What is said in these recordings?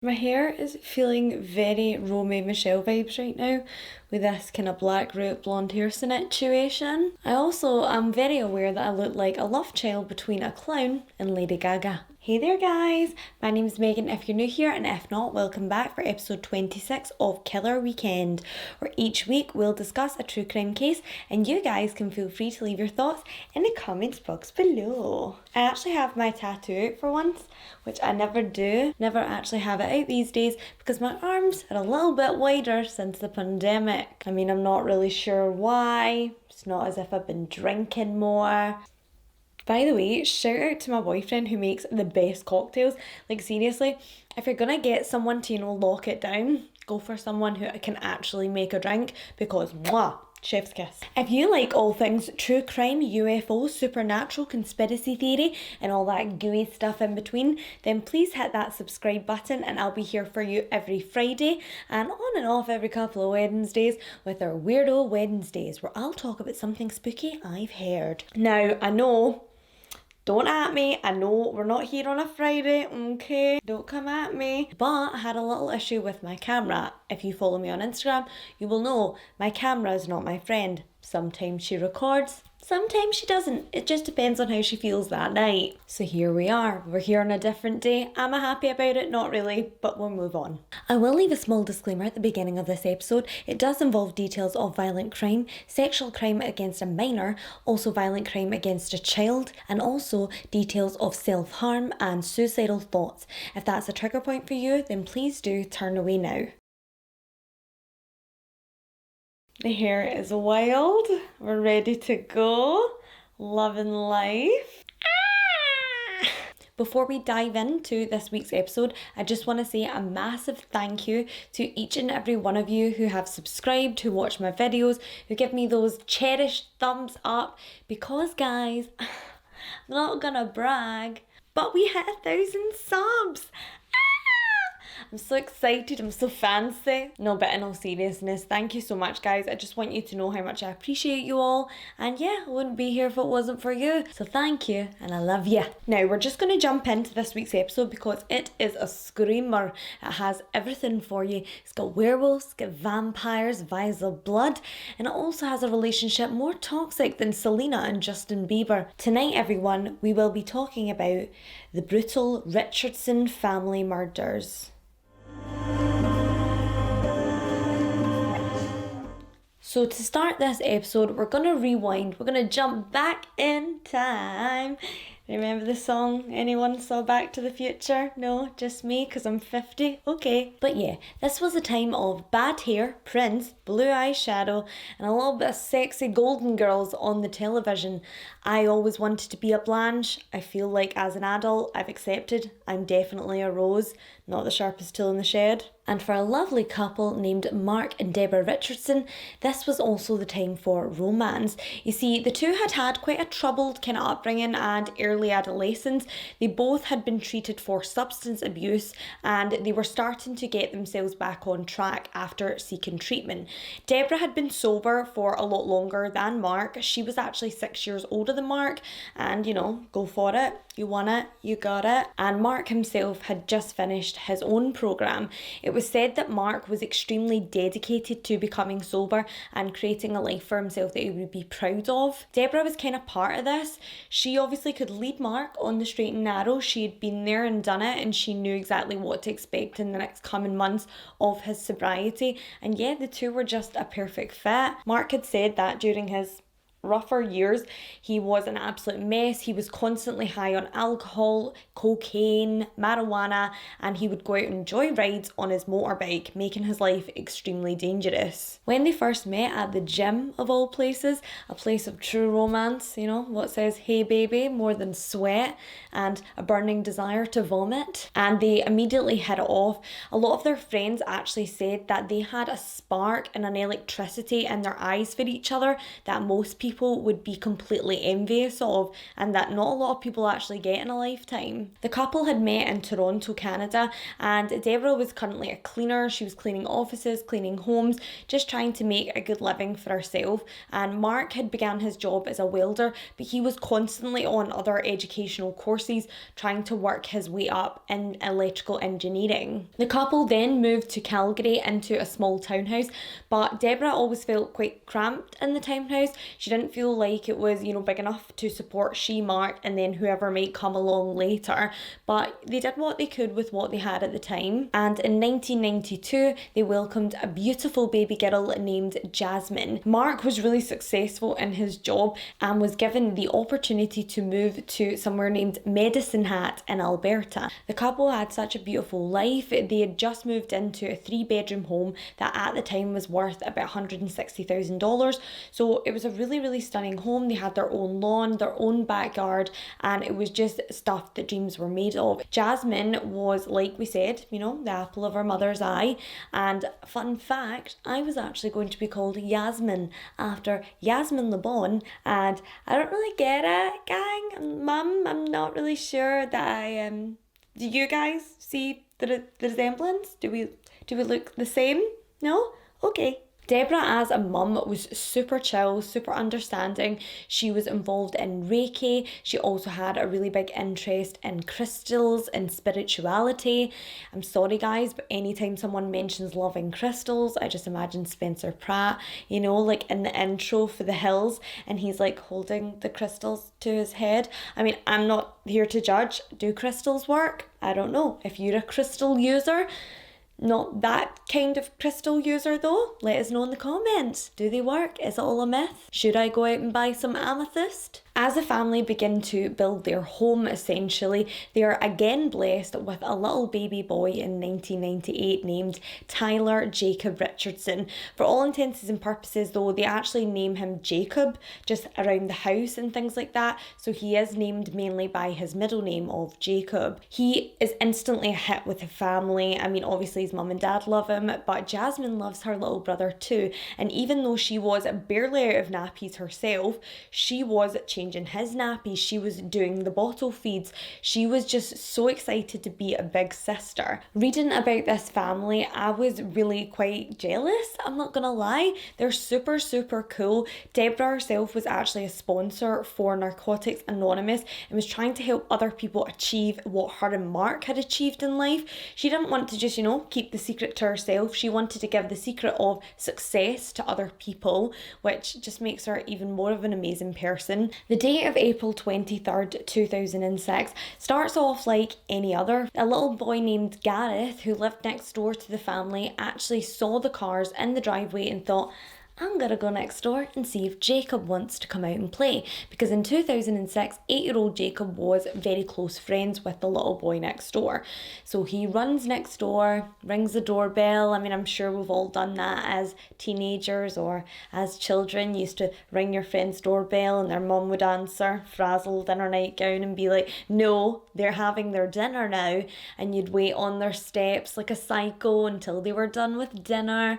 My hair is feeling very Romy Michelle vibes right now with this kind of black root blonde hair situation. I also am very aware that I look like a love child between a clown and Lady Gaga. Hey there guys, my name's Megan if you're new here, and if not, welcome back for episode 26 of Killer Weekend, where each week we'll discuss a true crime case and you guys can feel free to leave your thoughts in the comments box below. I actually have my tattoo out for once, which I never do, never actually have it out these days because my arms are a little bit wider since the pandemic. I mean, I'm not really sure why. It's not as if I've been drinking more. By the way, shout out to my boyfriend who makes the best cocktails. Like seriously, if you're gonna get someone to, lock it down, go for someone who can actually make a drink because mwah, chef's kiss. If you like all things true crime, UFO, supernatural, conspiracy theory, and all that gooey stuff in between, then please hit that subscribe button and I'll be here for you every Friday and on and off every couple of Wednesdays with our Weirdo Wednesdays, where I'll talk about something spooky I've heard. Now, I know, don't at me, I know we're not here on a Friday, okay? Don't come at me. But I had a little issue with my camera. If you follow me on Instagram, you will know my camera is not my friend. Sometimes she records, sometimes she doesn't. It just depends on how she feels that night. So here we are. We're here on a different day. Am I happy about it? Not really, but we'll move on. I will leave a small disclaimer at the beginning of this episode. It does involve details of violent crime, sexual crime against a minor, also violent crime against a child, and also details of self-harm and suicidal thoughts. If that's a trigger point for you, then please do turn away now. The hair is wild. We're ready to go. Loving life. Before we dive into this week's episode, I just want to say a massive thank you to each and every one of you who have subscribed, who watch my videos, who give me those cherished thumbs up, because guys, I'm not gonna brag, but we hit 1,000 subs. I'm so excited, I'm so fancy. No, but in all seriousness, thank you so much guys. I just want you to know how much I appreciate you all. And yeah, I wouldn't be here if it wasn't for you. So thank you, and I love you. Now, we're just going to jump into this week's episode because it is a screamer. It has everything for you. It's got werewolves, it's got vampires, vials of blood, and it also has a relationship more toxic than Selena and Justin Bieber. Tonight, everyone, we will be talking about the brutal Richardson family murders. So to start this episode, we're going to rewind. We're going to jump back in time. Remember the song? Anyone saw Back to the Future? No, just me because I'm 50. Okay. But yeah, this was a time of bad hair, prints, blue eyeshadow, and a little bit of sexy golden girls on the television. I always wanted to be a Blanche. I feel like as an adult, I've accepted I'm definitely a Rose, not the sharpest tool in the shed. And for a lovely couple named Mark and Deborah Richardson, this was also the time for romance. You see, the two had had quite a troubled kind of upbringing and early adolescence. They both had been treated for substance abuse and they were starting to get themselves back on track after seeking treatment. Deborah had been sober for a lot longer than Mark. She was actually 6 years older than Mark, and go for it. You want it, you got it. And Mark himself had just finished his own program. It was said that Mark was extremely dedicated to becoming sober and creating a life for himself that he would be proud of. Deborah was kind of part of this. She obviously could lead Mark on the straight and narrow. She had been there and done it, and she knew exactly what to expect in the next coming months of his sobriety. And yeah, the two were just a perfect fit. Mark had said that during his rougher years, he was an absolute mess. He was constantly high on alcohol, cocaine, marijuana, and he would go out and enjoy rides on his motorbike, making his life extremely dangerous. When they first met at the gym, of all places, a place of true romance, what says hey baby more than sweat and a burning desire to vomit, and they immediately hit it off. A lot of their friends actually said that they had a spark and an electricity in their eyes for each other that most people people would be completely envious of and that not a lot of people actually get in a lifetime. The couple had met in Toronto, Canada, and Deborah was currently a cleaner. She was cleaning offices, cleaning homes, just trying to make a good living for herself. And Mark had begun his job as a welder, but he was constantly on other educational courses trying to work his way up in electrical engineering. The couple then moved to Calgary into a small townhouse, but Deborah always felt quite cramped in the townhouse. She didn't feel like it was, big enough to support she, Mark, and then whoever might come along later. But they did what they could with what they had at the time. And in 1992, they welcomed a beautiful baby girl named Jasmine. Mark was really successful in his job and was given the opportunity to move to somewhere named Medicine Hat in Alberta. The couple had such a beautiful life. They had just moved into a 3-bedroom home that at the time was worth about $160,000. So it was a really, really stunning home. They had their own lawn, their own backyard, and it was just stuff that dreams were made of. Jasmine was, like we said, the apple of her mother's eye. And fun fact, I was actually going to be called Yasmin after Yasmin Le Bon, and I don't really get it, gang. Mum, I'm not really sure that I am. Do you guys see the resemblance? Do we look the same? No? Okay. Deborah as a mum was super chill, super understanding. She was involved in Reiki. She also had a really big interest in crystals and spirituality. I'm sorry guys, but anytime someone mentions loving crystals, I just imagine Spencer Pratt, like in the intro for The Hills, and he's like holding the crystals to his head. I mean, I'm not here to judge. Do crystals work? I don't know. If you're a crystal user, not that kind of crystal user though, let us know in the comments. Do they work? Is it all a myth? Should I go out and buy some amethyst? As the family begin to build their home, essentially, they are again blessed with a little baby boy in 1998 named Tyler Jacob Richardson. For all intents and purposes though, they actually name him Jacob just around the house and things like that, so he is named mainly by his middle name of Jacob. He is instantly a hit with the family. I mean, obviously his mum and dad love him, but Jasmine loves her little brother too, and even though she was barely out of nappies herself, she was changing his nappies, she was doing the bottle feeds. She was just so excited to be a big sister. Reading about this family, I was really quite jealous, I'm not gonna lie. They're super, super cool. Deborah herself was actually a sponsor for Narcotics Anonymous and was trying to help other people achieve what her and Mark had achieved in life. She didn't want to just, keep the secret to herself. She wanted to give the secret of success to other people, which just makes her even more of an amazing person. The date of April 23rd, 2006 starts off like any other. A little boy named Gareth, who lived next door to the family, actually saw the cars in the driveway and thought, I'm gonna go next door and see if Jacob wants to come out and play, because in 2006, 8-year-old Jacob was very close friends with the little boy next door. So he runs next door, rings the doorbell. I mean, I'm sure we've all done that as teenagers or as children. You used to ring your friend's doorbell and their mum would answer, frazzled in her nightgown, and be like, no, they're having their dinner now. And you'd wait on their steps like a psycho until they were done with dinner.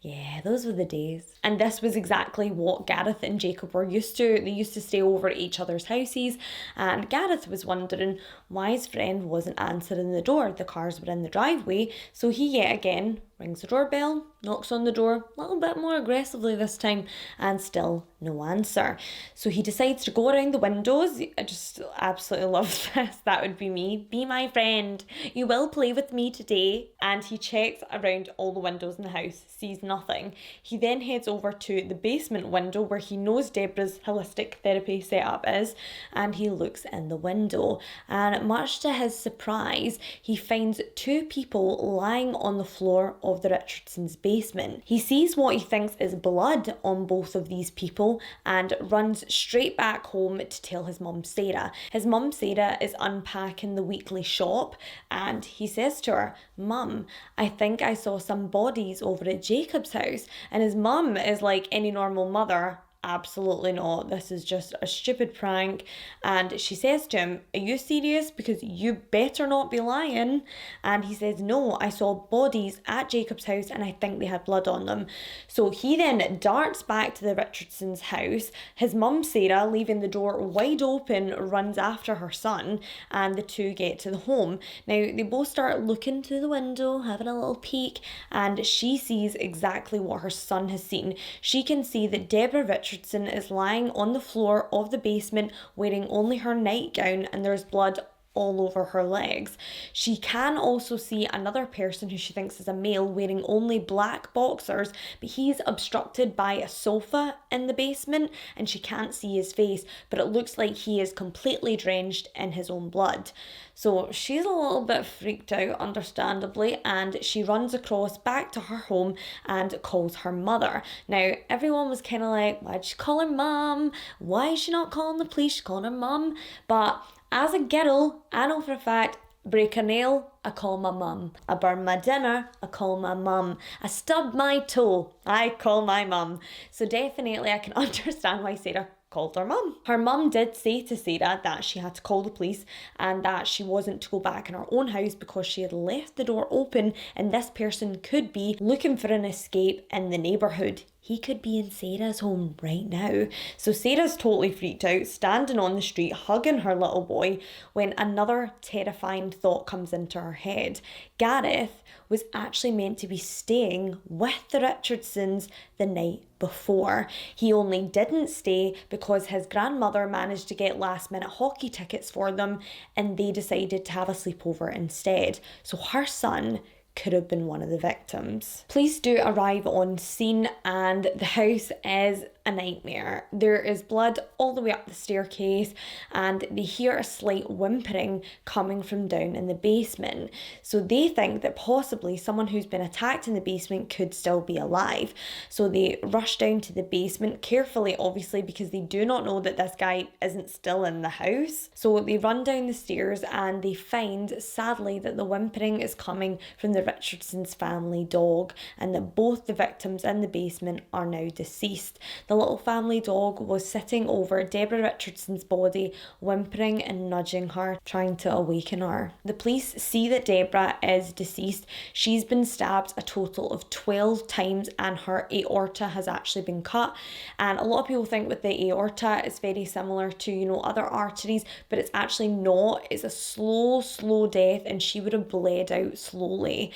Yeah, those were the days. And this was exactly what Gareth and Jacob were used to. They used to stay over at each other's houses, and Gareth was wondering why his friend wasn't answering the door. The cars were in the driveway, so he yet again rings the doorbell, knocks on the door a little bit more aggressively this time, and still no answer. So he decides to go around the windows. I just absolutely love this. That would be me. Be my friend. You will play with me today. And he checks around all the windows in the house, sees nothing. He then heads over to the basement window where he knows Deborah's holistic therapy setup is, and he looks in the window. And much to his surprise, he finds 2 people lying on the floor of the Richardson's basement. He sees what he thinks is blood on both of these people and runs straight back home to tell his mum Sarah. His mum Sarah is unpacking the weekly shop, and he says to her, Mum, I think I saw some bodies over at Jacob's house. And his mum is like any normal mother, absolutely not. This is just a stupid prank. And she says to him, are you serious? Because you better not be lying. And he says, no, I saw bodies at Jacob's house and I think they had blood on them. So he then darts back to the Richardsons' house. His mum, Sarah, leaving the door wide open, runs after her son, and the two get to the home. Now, they both start looking through the window, having a little peek, and she sees exactly what her son has seen. She can see that Deborah Richardson is lying on the floor of the basement wearing only her nightgown, and there's blood all over her legs. She can also see another person who she thinks is a male wearing only black boxers, but he's obstructed by a sofa in the basement and she can't see his face, but it looks like he is completely drenched in his own blood. So she's a little bit freaked out, understandably, and she runs across back to her home and calls her mother. Now, everyone was kind of like, why'd she call her mum? Why is she not calling the police? She's calling her mum. But as a girl, I know for a fact, break a nail, I call my mum. I burn my dinner, I call my mum. I stub my toe, I call my mum. So definitely I can understand why Sarah called her mum. Her mum did say to Sarah that she had to call the police and that she wasn't to go back in her own house because she had left the door open and this person could be looking for an escape in the neighbourhood. He could be in Sarah's home right now. So Sarah's totally freaked out, standing on the street, hugging her little boy, when another terrifying thought comes into her head. Gareth was actually meant to be staying with the Richardsons the night before. He only didn't stay because his grandmother managed to get last minute hockey tickets for them and they decided to have a sleepover instead. So her son could have been one of the victims. Police do arrive on scene and the house is a nightmare. There is blood all the way up the staircase and they hear a slight whimpering coming from down in the basement. So they think that possibly someone who's been attacked in the basement could still be alive. So they rush down to the basement carefully, obviously, because they do not know that this guy isn't still in the house. So they run down the stairs and they find, sadly, that the whimpering is coming from the Richardson's family dog and that both the victims in the basement are now deceased. The little family dog was sitting over Deborah Richardson's body, whimpering and nudging her, trying to awaken her. The police see that Deborah is deceased. She's been stabbed a total of 12 times and her aorta has actually been cut. And a lot of people think with the aorta it's very similar to, other arteries, but it's actually not. It's a slow death and she would have bled out slowly.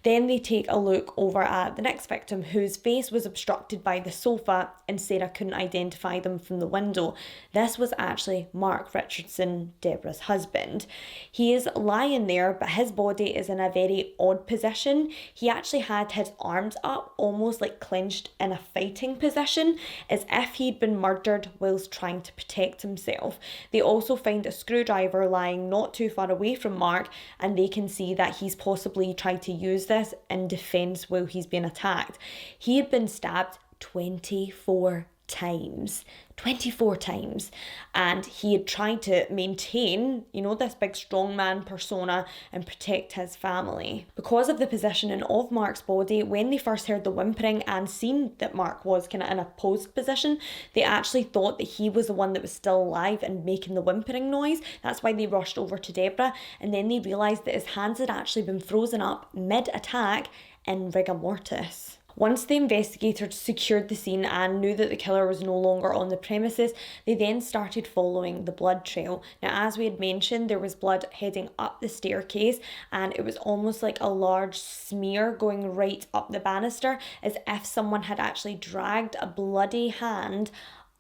Then they take a look over at the next victim whose face was obstructed by the sofa and Sarah couldn't identify them from the window. This was actually Mark Richardson, Deborah's husband. He is lying there, but his body is in a very odd position. He actually had his arms up, almost like clenched in a fighting position, as if he'd been murdered whilst trying to protect himself. They also find a screwdriver lying not too far away from Mark, and they can see that he's possibly tried to use this in defense while he's been attacked. He had been stabbed 24 times. 24 times. And he had tried to maintain, this big strongman persona and protect his family. Because of the positioning of Mark's body, when they first heard the whimpering and seen that Mark was kind of in a posed position, they actually thought that he was the one that was still alive and making the whimpering noise. That's why they rushed over to Deborah, and then they realised that his hands had actually been frozen up mid-attack in rigor mortis. Once the investigators secured the scene and knew that the killer was no longer on the premises, they then started following the blood trail. Now, as we had mentioned, there was blood heading up the staircase and it was almost like a large smear going right up the banister, as if someone had actually dragged a bloody hand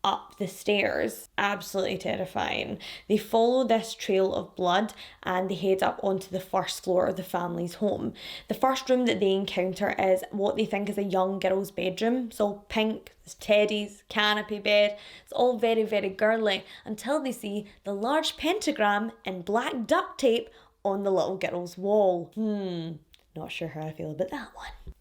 up the stairs. Absolutely terrifying. They follow this trail of blood and they head up onto the first floor of the family's home. The first room that they encounter is what they think is a young girl's bedroom. It's all pink, there's teddies, canopy bed. It's all very, very girly until they see the large pentagram and black duct tape on the little girl's wall. Not sure how I feel about that one.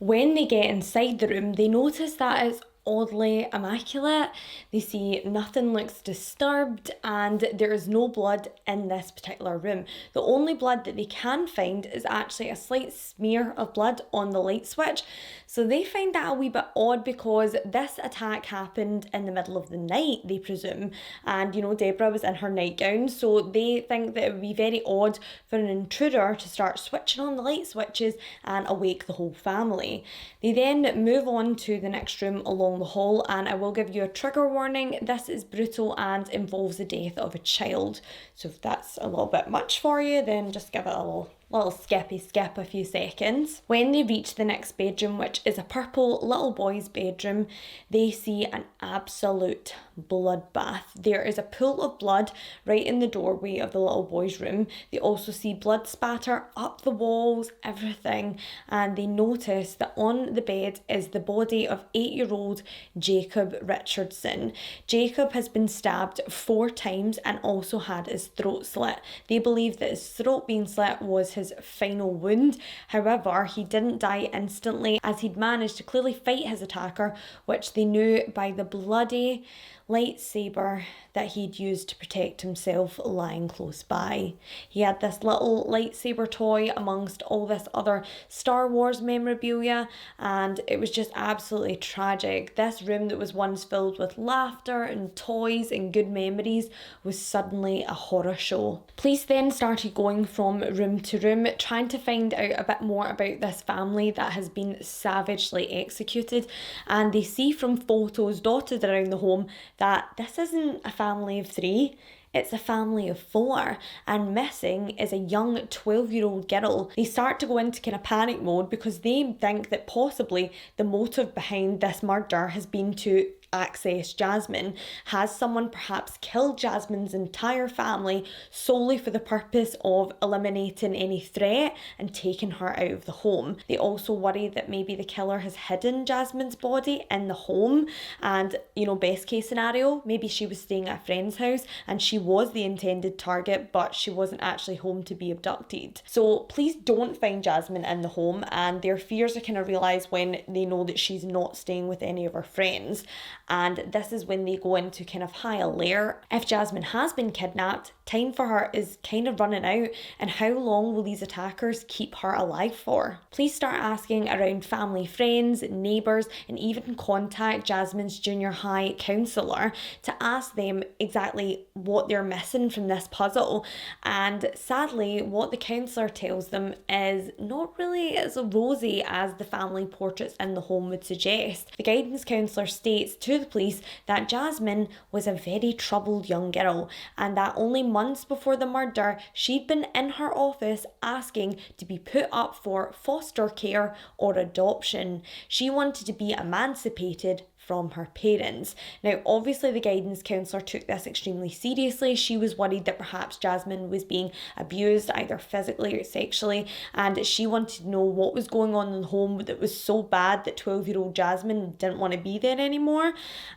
When they get inside the room, they notice that it's oddly immaculate. They see nothing looks disturbed, and there is no blood in this particular room. The only blood that they can find is actually a slight smear of blood on the light switch. So they find that a wee bit odd because this attack happened in the middle of the night, they presume. And Deborah was in her nightgown, so they think that it would be very odd for an intruder to start switching on the light switches and awake the whole family. They then move on to the next room along the hall, and I will give you a trigger warning. This is brutal and involves the death of a child. So if that's a little bit much for you, then just give it a little skip a few seconds. When they reach the next bedroom, which is a purple little boy's bedroom, they see an absolute bloodbath. There is a pool of blood right in the doorway of the little boy's room. They also see blood spatter up the walls, everything, and they notice that on the bed is the body of 8-year-old Jacob Richardson. Jacob has been stabbed 4 times and also had his throat slit. They believe that his throat being slit was his final wound. However, he didn't die instantly, as he'd managed to clearly fight his attacker, which they knew by the bloody lightsaber that he'd used to protect himself lying close by. He had this little lightsaber toy amongst all this other Star Wars memorabilia, and it was just absolutely tragic. This room that was once filled with laughter and toys and good memories was suddenly a horror show. Police then started going from room to room, trying to find out a bit more about this family that has been savagely executed, and they see from photos dotted around the home that this isn't a family of 3, it's a family of 4, and missing is a young 12-year-old girl. They start to go into kind of panic mode because they think that possibly the motive behind this murder has been to access Jasmine. Has someone perhaps killed Jasmine's entire family solely for the purpose of eliminating any threat and taking her out of the home? They also worry that maybe the killer has hidden Jasmine's body in the home, and best case scenario, maybe she was staying at a friend's house and she was the intended target, but she wasn't actually home to be abducted. So please don't find Jasmine in the home, and their fears are kind of realised when they know that she's not staying with any of her friends. And this is when they go into kind of high alert. If Jasmine has been kidnapped, time for her is kind of running out, and how long will these attackers keep her alive for? Please start asking around family, friends, neighbours, and even contact Jasmine's junior high counsellor to ask them exactly what they're missing from this puzzle. And sadly, what the counsellor tells them is not really as rosy as the family portraits in the home would suggest. The guidance counsellor states to the police that Jasmine was a very troubled young girl, and that only months before the murder she'd been in her office asking to be put up for foster care or adoption. She wanted to be emancipated from her parents. Now, obviously the guidance counsellor took this extremely seriously. She was worried that perhaps Jasmine was being abused either physically or sexually, and she wanted to know what was going on in the home that was so bad that 12-year-old Jasmine didn't want to be there anymore.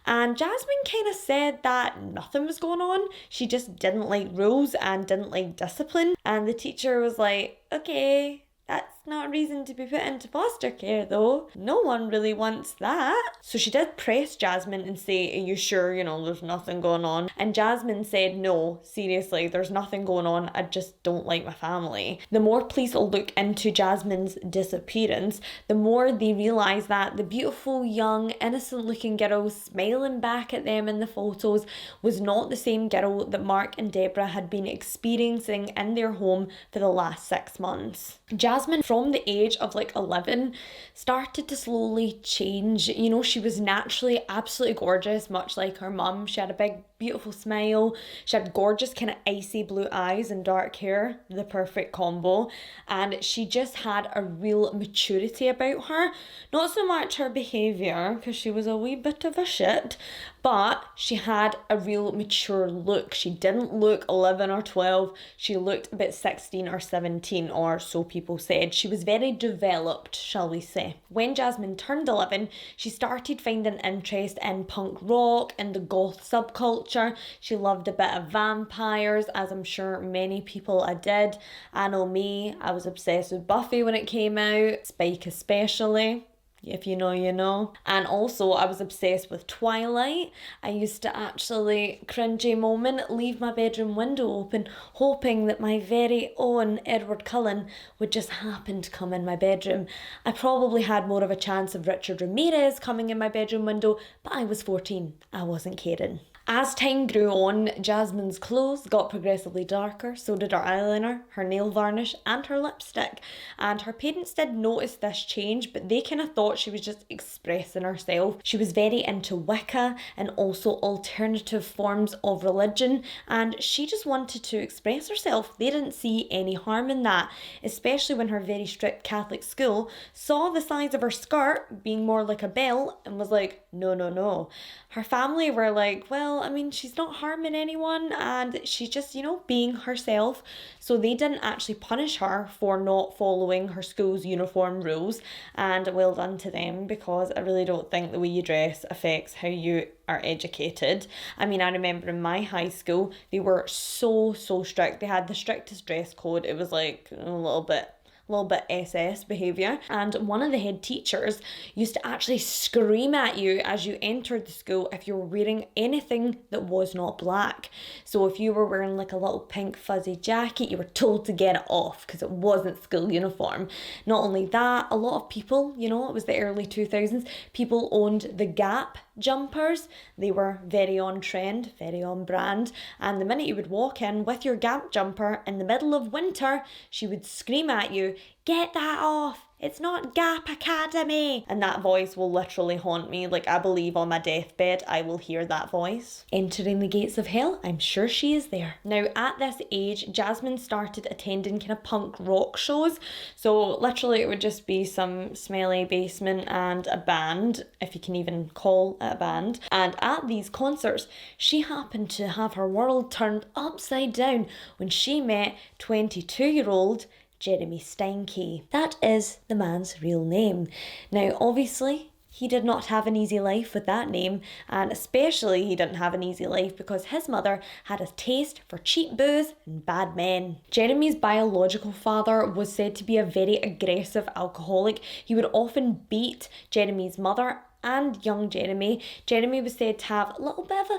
And Jasmine kind of said that nothing was going on. She just didn't like rules and didn't like discipline. And the teacher was like, okay, that's not a reason to be put into foster care though. No one really wants that. So she did press Jasmine and say, are you sure, there's nothing going on? And Jasmine said, no, seriously, there's nothing going on. I just don't like my family. The more police look into Jasmine's disappearance, the more they realise that the beautiful, young, innocent looking girl smiling back at them in the photos was not the same girl that Mark and Deborah had been experiencing in their home for the last 6 months. Jasmine, from the age of 11, started to slowly change. She was naturally absolutely gorgeous, much like her mum. She had a big, beautiful smile. She had gorgeous kind of icy blue eyes and dark hair, the perfect combo. And she just had a real maturity about her. Not so much her behaviour, because she was a wee bit of a shit, but she had a real mature look. She didn't look 11 or 12. She looked about 16 or 17, or so people said. She was very developed, shall we say. When Jasmine turned 11, she started finding interest in punk rock and the goth subculture. She loved a bit of vampires, as I'm sure many people did. I know me, I was obsessed with Buffy when it came out, Spike especially. If you know, you know. And also, I was obsessed with Twilight. I used to actually, cringy moment, leave my bedroom window open, hoping that my very own Edward Cullen would just happen to come in my bedroom. I probably had more of a chance of Richard Ramirez coming in my bedroom window, but I was 14. I wasn't caring. As time grew on, Jasmine's clothes got progressively darker, so did her eyeliner, her nail varnish, and her lipstick. And her parents did notice this change, but they kind of thought she was just expressing herself. She was very into Wicca and also alternative forms of religion, and she just wanted to express herself. They didn't see any harm in that, especially when her very strict Catholic school saw the size of her skirt being more like a bell and was like, no, no, no. Her family were like, well, I mean, she's not harming anyone and she's just, being herself. So they didn't actually punish her for not following her school's uniform rules. And well done to them, because I really don't think the way you dress affects how you are educated. I mean, I remember in my high school, they were so strict. They had the strictest dress code. It was like a little bit SS behaviour. And one of the head teachers used to actually scream at you as you entered the school if you were wearing anything that was not black. So if you were wearing like a little pink fuzzy jacket, you were told to get it off because it wasn't school uniform. Not only that, a lot of people, it was the early 2000s, people owned the Gap jumpers. They were very on trend, very on brand, and the minute you would walk in with your Gap jumper in the middle of winter, she would scream at you, "Get that off! It's not Gap Academy!" And that voice will literally haunt me. Like, I believe on my deathbed I will hear that voice. Entering the gates of hell, I'm sure she is there. Now, at this age, Jasmine started attending kind of punk rock shows. So literally it would just be some smelly basement and a band, if you can even call it a band. And at these concerts, she happened to have her world turned upside down when she met 22-year-old Jeremy Steinke. That is the man's real name. Now, obviously, he did not have an easy life with that name, and especially he didn't have an easy life because his mother had a taste for cheap booze and bad men. Jeremy's biological father was said to be a very aggressive alcoholic. He would often beat Jeremy's mother and young Jeremy. Jeremy was said to have a little bit of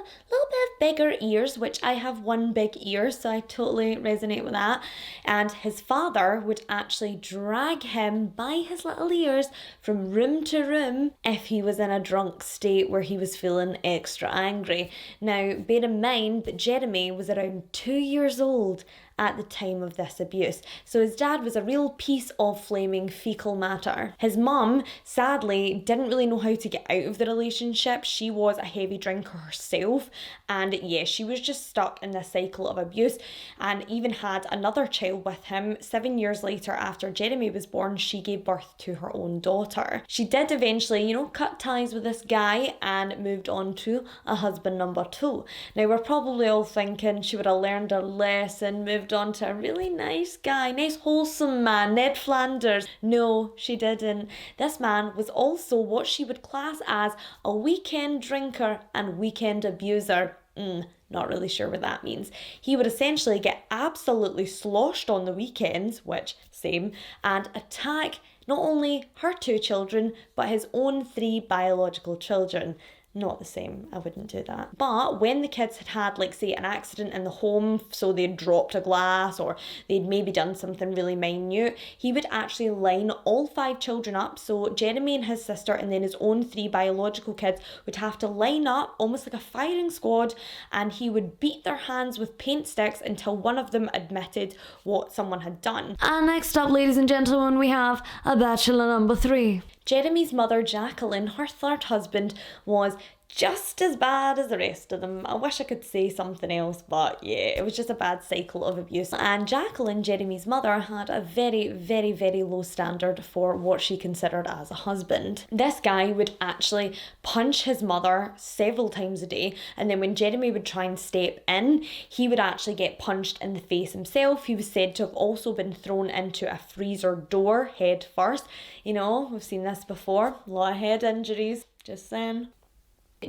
bigger ears, which I have one big ear, so I totally resonate with that. And his father would actually drag him by his little ears from room to room if he was in a drunk state where he was feeling extra angry. Now, bear in mind that Jeremy was around 2 years old at the time of this abuse. So his dad was a real piece of flaming fecal matter. His mum, sadly, didn't really know how to get out of the relationship. She was a heavy drinker herself, and she was just stuck in this cycle of abuse, and even had another child with him. 7 years later, after Jeremy was born, she gave birth to her own daughter. She did eventually, cut ties with this guy and moved on to a husband number 2. Now, we're probably all thinking she would have learned her lesson, moved on to a really nice guy, nice wholesome man, Ned Flanders. No, she didn't. This man was also what she would class as a weekend drinker and weekend abuser. Not really sure what that means. He would essentially get absolutely sloshed on the weekends, which, same, and attack not only her 2 children, but his own 3 biological children. Not the same, I wouldn't do that. But when the kids had like, say, an accident in the home, so they'd dropped a glass or they'd maybe done something really minute, he would actually line all 5 children up. So Jeremy and his sister and then his own 3 biological kids would have to line up almost like a firing squad, and he would beat their hands with paint sticks until one of them admitted what someone had done. And next up, ladies and gentlemen, we have a bachelor number 3. Jeremy's mother, Jacqueline, her third husband, was just as bad as the rest of them. I wish I could say something else, but it was just a bad cycle of abuse. And Jacqueline, Jeremy's mother, had a very, very, very low standard for what she considered as a husband. This guy would actually punch his mother several times a day, and then when Jeremy would try and step in, he would actually get punched in the face himself. He was said to have also been thrown into a freezer door head first. We've seen this before. A lot of head injuries, just saying.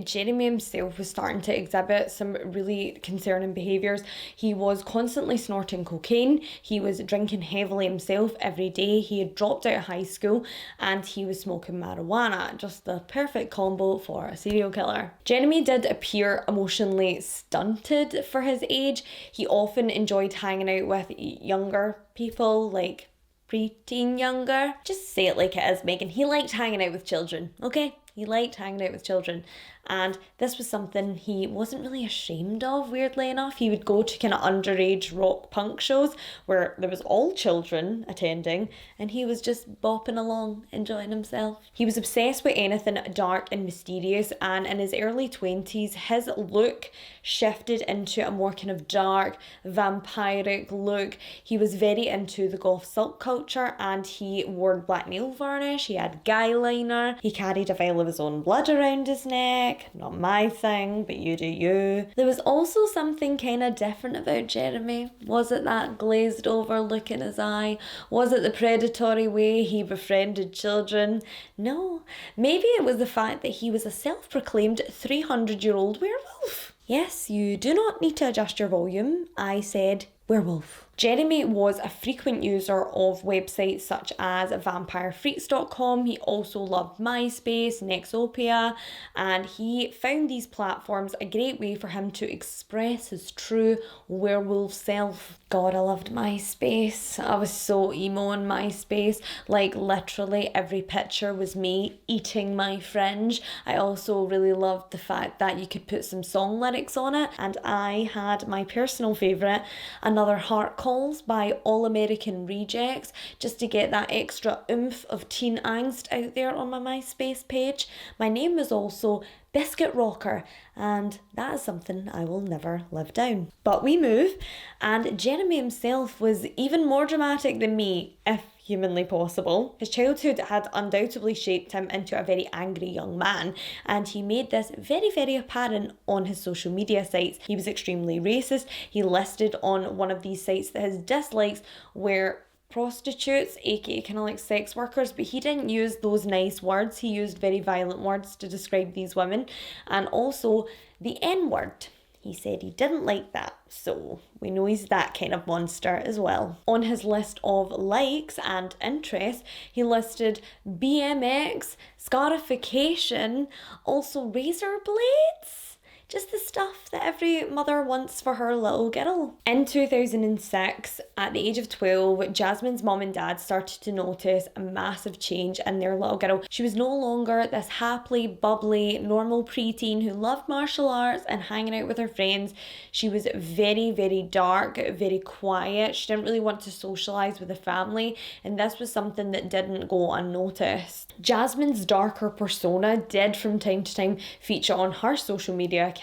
Jeremy himself was starting to exhibit some really concerning behaviours. He was constantly snorting cocaine, he was drinking heavily himself every day, he had dropped out of high school, and he was smoking marijuana. Just the perfect combo for a serial killer. Jeremy did appear emotionally stunted for his age. He often enjoyed hanging out with younger people, like preteen younger. Just say it like it is, Megan. He liked hanging out with children, okay? He liked hanging out with children. And this was something he wasn't really ashamed of, weirdly enough. He would go to kind of underage rock punk shows where there was all children attending, and he was just bopping along, enjoying himself. He was obsessed with anything dark and mysterious, and in his early 20s, his look shifted into a more kind of dark, vampiric look. He was very into the goth silk culture, and he wore black nail varnish, he had guy liner, he carried a vial of his own blood around his neck. Not my thing, but you do you. There was also something kind of different about Jeremy. Was it that glazed over look in his eye? Was it the predatory way he befriended children? No, maybe it was the fact that he was a self-proclaimed 300-year-old werewolf. Yes, you do not need to adjust your volume. I said werewolf. Jeremy was a frequent user of websites such as vampirefreaks.com. He also loved MySpace, Nexopia, and he found these platforms a great way for him to express his true werewolf self. God, I loved MySpace. I was so emo on MySpace. Like, literally every picture was me eating my fringe. I also really loved the fact that you could put some song lyrics on it, and I had my personal favourite, Another Heart Calls by All American Rejects, just to get that extra oomph of teen angst out there on my MySpace page. My name was also Biscuit Rocker, and that is something I will never live down. But we move, and Jeremy himself was even more dramatic than me, if humanly possible. His childhood had undoubtedly shaped him into a very angry young man, and he made this very, very apparent on his social media sites. He was extremely racist. He listed on one of these sites that his dislikes were prostitutes, aka kind of like sex workers, but he didn't use those nice words. He used very violent words to describe these women, and also the N-word. He said he didn't like that, so we know he's that kind of monster as well. On his list of likes and interests, he listed BMX, scarification, also razor blades. Just the stuff that every mother wants for her little girl. In 2006, at the age of 12, Jasmine's mum and dad started to notice a massive change in their little girl. She was no longer this happily, bubbly, normal preteen who loved martial arts and hanging out with her friends. She was very, very dark, very quiet. She didn't really want to socialise with the family, and this was something that didn't go unnoticed. Jasmine's darker persona did from time to time feature on her social media accounts.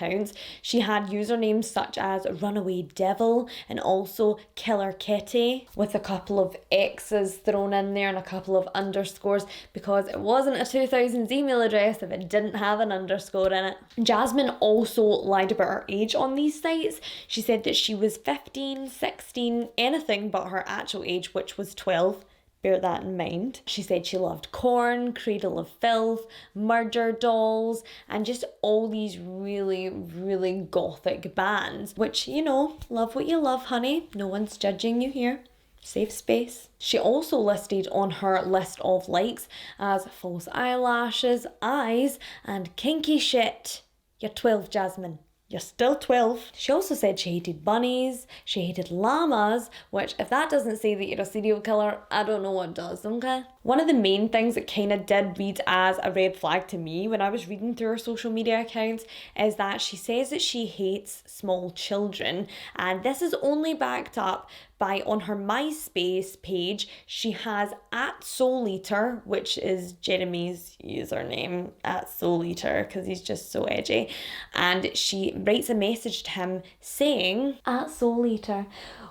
She had usernames such as Runaway Devil and also Killer Kitty, with a couple of X's thrown in there and a couple of underscores, because it wasn't a 2000s email address if it didn't have an underscore in it. Jasmine also lied about her age on these sites. She said that she was 15, 16, anything but her actual age, which was 12. Bear that in mind. She said she loved Korn, Cradle of Filth, Murder Dolls, and just all these really, really gothic bands, which, you know, love what you love, honey. No one's judging you here. Safe space. She also listed on her list of likes as false eyelashes, eyes, and kinky shit. You're 12, Jasmine. You're still 12. She also said she hated bunnies, she hated llamas, which if that doesn't say that you're a serial killer, I don't know what does, okay? One of the main things that kind of did read as a red flag to me when I was reading through her social media accounts is that she says that she hates small children, and this is only backed up by, on her MySpace page, she has @SoulEater, which is Jeremy's username, @SoulEater, because he's just so edgy. And she writes a message to him saying, @SoulEater,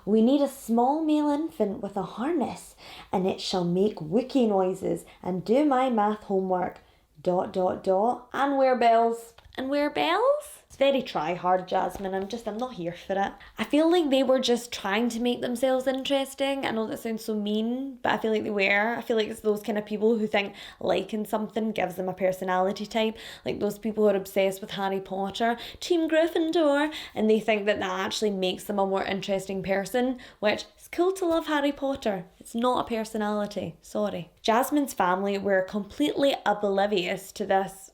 we need a small male infant with a harness, and it shall make Wookiee noises and do my math homework, ... and wear bells. and wear bells. It's very try-hard, Jasmine. I'm not here for it. I feel like they were just trying to make themselves interesting. I know that sounds so mean, but I feel like they were. I feel like it's those kind of people who think liking something gives them a personality type. Like those people who are obsessed with Harry Potter, Team Gryffindor, and they think that actually makes them a more interesting person, which it's cool to love Harry Potter. It's not a personality. Sorry. Jasmine's family were completely oblivious to this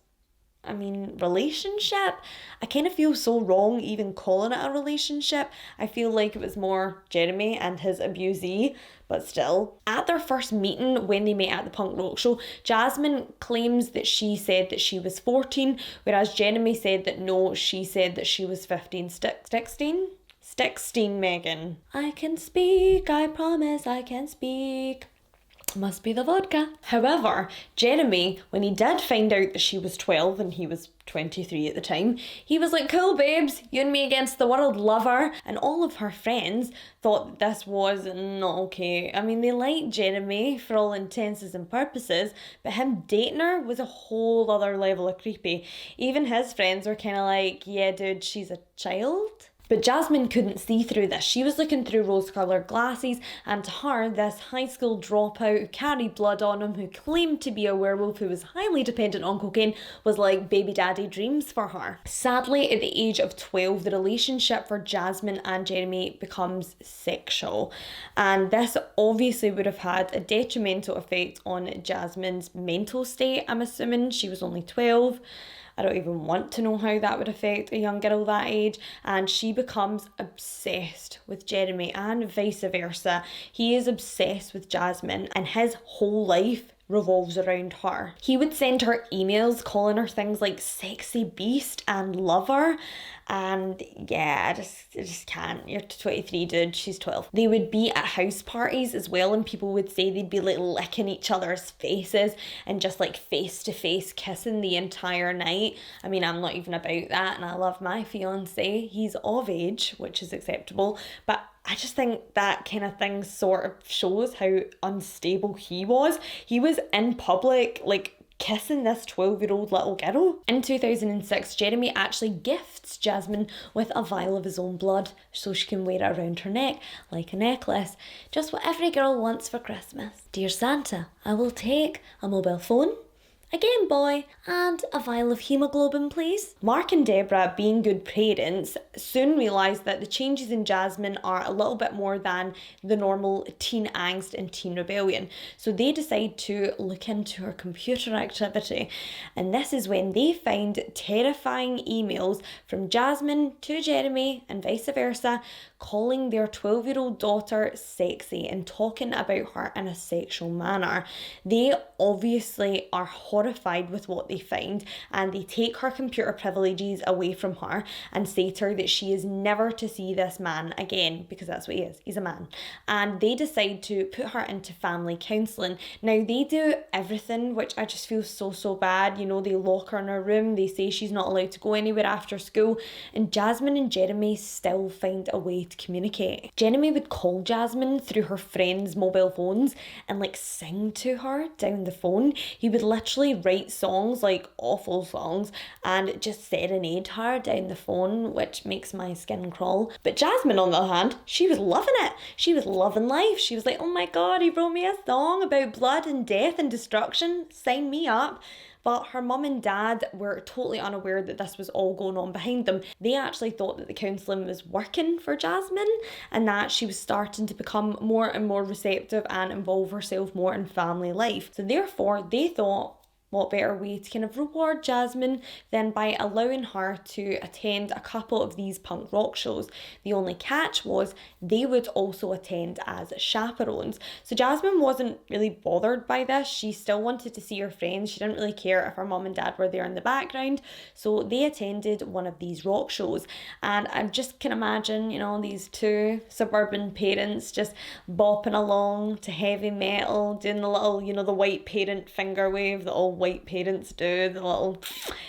relationship. I kind of feel so wrong even calling it a relationship. I feel like it was more Jeremy and his abusee, but still. At their first meeting, when they met at the punk rock show, Jasmine claims that she said that she was 14, whereas Jeremy said that no, she said that she was 15. 16? 16, Megan. I can speak, I promise I can speak. Must be the vodka. However, Jeremy, when he did find out that she was 12 and he was 23 at the time, he was like, cool babes, you and me against the world, love her. And all of her friends thought that this was not okay. I mean, they liked Jeremy for all intents and purposes, but him dating her was a whole other level of creepy. Even his friends were kind of like, yeah dude, she's a child. But Jasmine couldn't see through this. She was looking through rose-coloured glasses, and to her, this high school dropout who carried blood on him, who claimed to be a werewolf, who was highly dependent on cocaine, was like baby daddy dreams for her. Sadly, at the age of 12, the relationship for Jasmine and Jeremy becomes sexual. And this obviously would have had a detrimental effect on Jasmine's mental state, I'm assuming. She was only 12. I don't even want to know how that would affect a young girl that age. And she becomes obsessed with Jeremy and vice versa. He is obsessed with Jasmine and his whole life revolves around her. He would send her emails calling her things like sexy beast and lover. And yeah, I just can't. You're 23, dude. She's 12. They would be at house parties as well, and people would say they'd be like licking each other's faces and just like face to face kissing the entire night. I mean, I'm not even about that, and I love my fiance. He's of age, which is acceptable, but I just think that kind of thing sort of shows how unstable he was. He was in public, like, kissing this 12-year-old little girl. In 2006, Jeremy actually gifts Jasmine with a vial of his own blood so she can wear it around her neck like a necklace. Just what every girl wants for Christmas. Dear Santa, I will take a mobile phone, a Game Boy, and a vial of hemoglobin, please. Mark and Deborah, being good parents, soon realised that the changes in Jasmine are a little bit more than the normal teen angst and teen rebellion. So they decide to look into her computer activity. And this is when they find terrifying emails from Jasmine to Jeremy and vice versa, calling their 12-year-old daughter sexy and talking about her in a sexual manner. They obviously are horrified with what they find, and they take her computer privileges away from her and say to her that she is never to see this man again, because that's what he is. He's a man. And they decide to put her into family counselling. Now, they do everything, which I just feel so bad. You know, they lock her in her room, they say she's not allowed to go anywhere after school, and Jasmine and Jeremy still find a way to communicate. Jeremy would call Jasmine through her friends' mobile phones and like sing to her down the phone. He would literally write songs, like awful songs, and just serenade her down the phone, which makes my skin crawl. But Jasmine, on the other hand, she was loving it. She was loving life. She was like, oh my god, he wrote me a song about blood and death and destruction. Sign me up. But her mum and dad were totally unaware that this was all going on behind them. They actually thought that the counselling was working for Jasmine and that she was starting to become more and more receptive and involve herself more in family life. So therefore, they thought, what better way to kind of reward Jasmine than by allowing her to attend a couple of these punk rock shows. The only catch was they would also attend as chaperones. So Jasmine wasn't really bothered by this. She still wanted to see her friends. She didn't really care if her mum and dad were there in the background. So they attended one of these rock shows. And I just can imagine, you know, these two suburban parents just bopping along to heavy metal, doing the little, you know, the white parent finger wave that all white parents do, the little,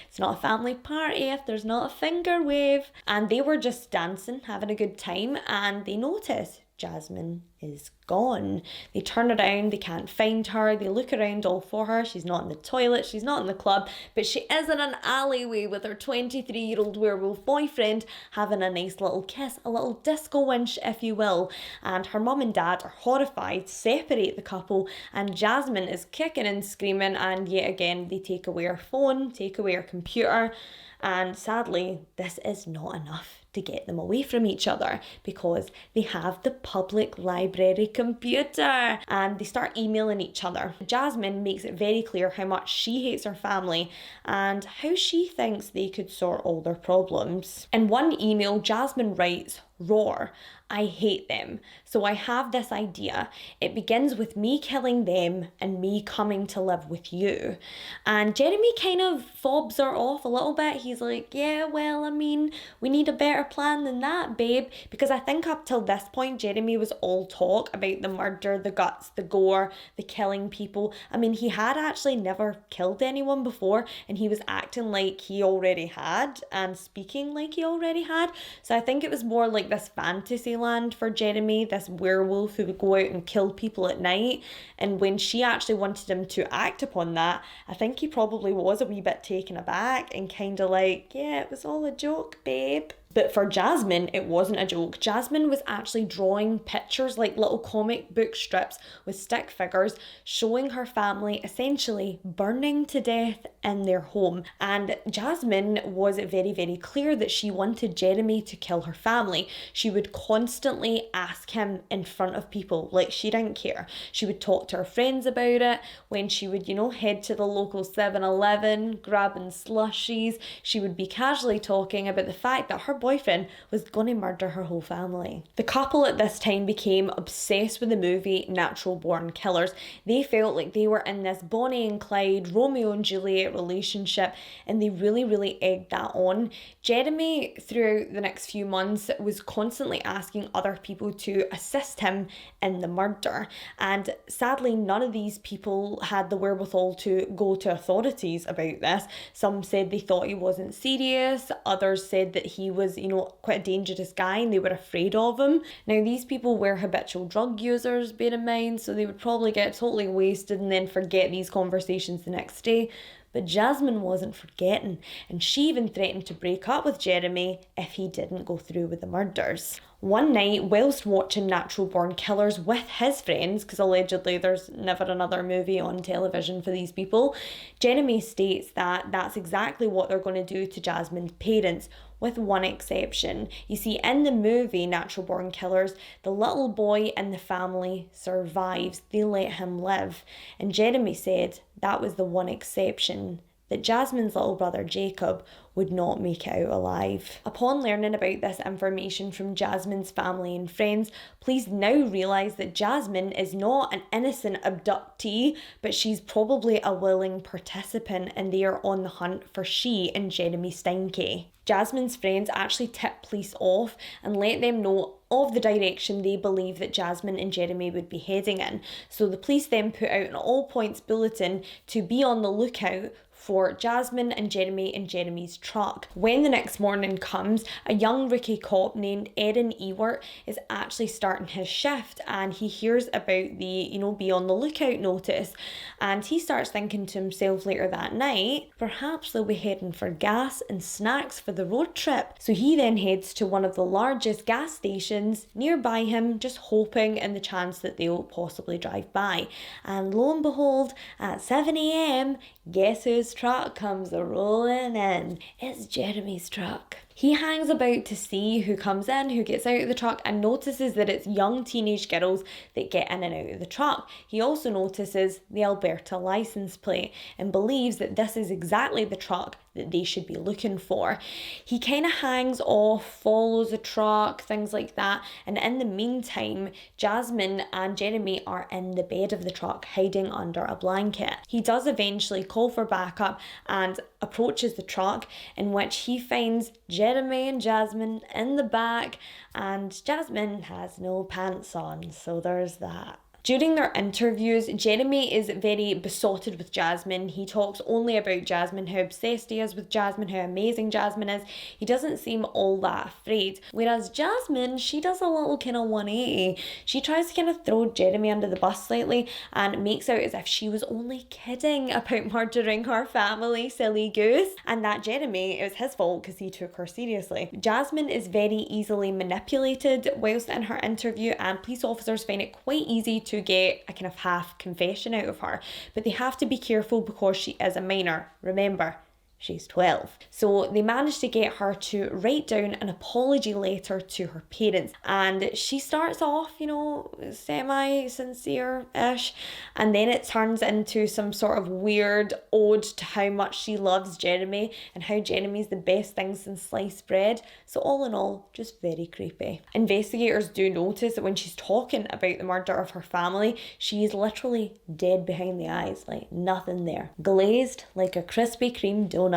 it's not a family party if there's not a finger wave. And they were just dancing, having a good time, and they noticed Jasmine is gone. They turn around, they can't find her, they look around all for her. She's not in the toilet, she's not in the club, but she is in an alleyway with her 23-year-old werewolf boyfriend having a nice little kiss, a little disco winch, if you will. And her mum and dad are horrified, separate the couple, and Jasmine is kicking and screaming, and yet again they take away her phone, take away her computer, and sadly this is not enough to get them away from each other because they have the public library computer and they start emailing each other. Jasmine makes it very clear how much she hates her family and how she thinks they could sort all their problems. In one email, Jasmine writes, "Roar, I hate them. So I have this idea. It begins with me killing them and me coming to live with you." And Jeremy kind of fobs her off a little bit. He's like, "Yeah, well, I mean, we need a better plan than that, babe." Because I think up till this point, Jeremy was all talk about the murder, the guts, the gore, the killing people. I mean, he had actually never killed anyone before and he was acting like he already had and speaking like he already had. So I think it was more like this fantasy land for Jeremy, this werewolf who would go out and kill people at night. And when she actually wanted him to act upon that, I think he probably was a wee bit taken aback and kind of like, "Yeah, it was all a joke, babe." But for Jasmine, it wasn't a joke. Jasmine was actually drawing pictures like little comic book strips with stick figures showing her family essentially burning to death in their home. And Jasmine was very, very clear that she wanted Jeremy to kill her family. She would constantly ask him in front of people, like she didn't care. She would talk to her friends about it when she would, head to the local 7-Eleven, grabbing slushies. She would be casually talking about the fact that her boyfriend was going to murder her whole family. The couple at this time became obsessed with the movie Natural Born Killers. They felt like they were in this Bonnie and Clyde, Romeo and Juliet relationship, and they really, really egged that on. Jeremy, throughout the next few months, was constantly asking other people to assist him in the murder. And sadly, none of these people had the wherewithal to go to authorities about this. Some said they thought he wasn't serious. Others said that he was, quite a dangerous guy and they were afraid of him. Now, these people were habitual drug users, bear in mind, so they would probably get totally wasted and then forget these conversations the next day. But Jasmine wasn't forgetting, and she even threatened to break up with Jeremy if he didn't go through with the murders. One night, whilst watching Natural Born Killers with his friends, because allegedly there's never another movie on television for these people, Jeremy states that that's exactly what they're going to do to Jasmine's parents, with one exception. You see, in the movie Natural Born Killers, the little boy in the family survives. They let him live. And Jeremy said that was the one exception, that Jasmine's little brother Jacob would not make it out alive. Upon learning about this information from Jasmine's family and friends, please now realise that Jasmine is not an innocent abductee, but she's probably a willing participant and they are on the hunt for she and Jeremy Steinke. Jasmine's friends actually tip police off and let them know of the direction they believe that Jasmine and Jeremy would be heading in. So the police then put out an all points bulletin to be on the lookout for Jasmine and Jeremy in Jeremy's truck. When the next morning comes, a young rookie cop named Erin Ewart is actually starting his shift and he hears about the, be on the lookout notice, and he starts thinking to himself later that night, perhaps they'll be heading for gas and snacks for the road trip. So he then heads to one of the largest gas stations nearby him, just hoping in the chance that they'll possibly drive by. And lo and behold, at 7 a.m, guess whose truck comes rolling in? It's Jeremy's truck. He hangs about to see who comes in, who gets out of the truck, and notices that it's young teenage girls that get in and out of the truck. He also notices the Alberta license plate and believes that this is exactly the truck that they should be looking for. He kind of hangs off, follows the truck, things like that, and in the meantime, Jasmine and Jeremy are in the bed of the truck, hiding under a blanket. He does eventually call for backup and approaches the truck, in which he finds Jeremy and Jasmine in the back, and Jasmine has no pants on, so there's that. During their interviews, Jeremy is very besotted with Jasmine. He talks only about Jasmine, how obsessed he is with Jasmine, how amazing Jasmine is. He doesn't seem all that afraid. Whereas Jasmine, she does a little kind of 180. She tries to kind of throw Jeremy under the bus slightly and makes out as if she was only kidding about murdering her family, silly goose. And that Jeremy, it was his fault because he took her seriously. Jasmine is very easily manipulated whilst in her interview, and police officers find it quite easy to get a kind of half confession out of her, but they have to be careful because she is a minor. Remember, she's 12. So they managed to get her to write down an apology letter to her parents. And she starts off, semi-sincere-ish. And then it turns into some sort of weird ode to how much she loves Jeremy and how Jeremy's the best thing since sliced bread. So all in all, just very creepy. Investigators do notice that when she's talking about the murder of her family, she is literally dead behind the eyes, like nothing there. Glazed like a Krispy Kreme donut.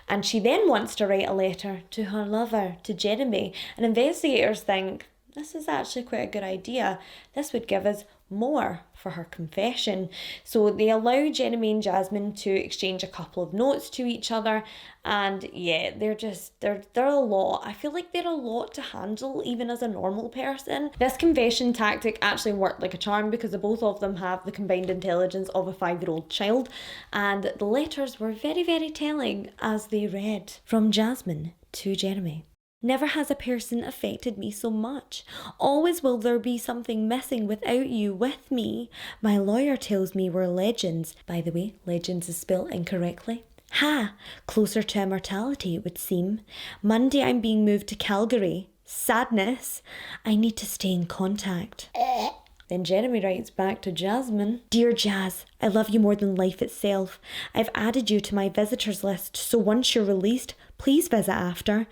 And she then wants to write a letter to her lover, to Jeremy. And investigators think, this is actually quite a good idea. This would give us more for her confession. So they allow Jeremy and Jasmine to exchange a couple of notes to each other. And yeah, they're a lot. I feel like they're a lot to handle even as a normal person. This confession tactic actually worked like a charm because the both of them have the combined intelligence of a 5-year-old child. And the letters were very, very telling as they read. From Jasmine to Jeremy. Never has a person affected me so much. Always will there be something missing without you with me. My lawyer tells me we're legends. By the way, legends is spelled incorrectly. Ha! Closer to immortality, it would seem. Monday I'm being moved to Calgary. Sadness. I need to stay in contact. Then Jeremy writes back to Jasmine. Dear Jazz, I love you more than life itself. I've added you to my visitors list, so once you're released, please visit after.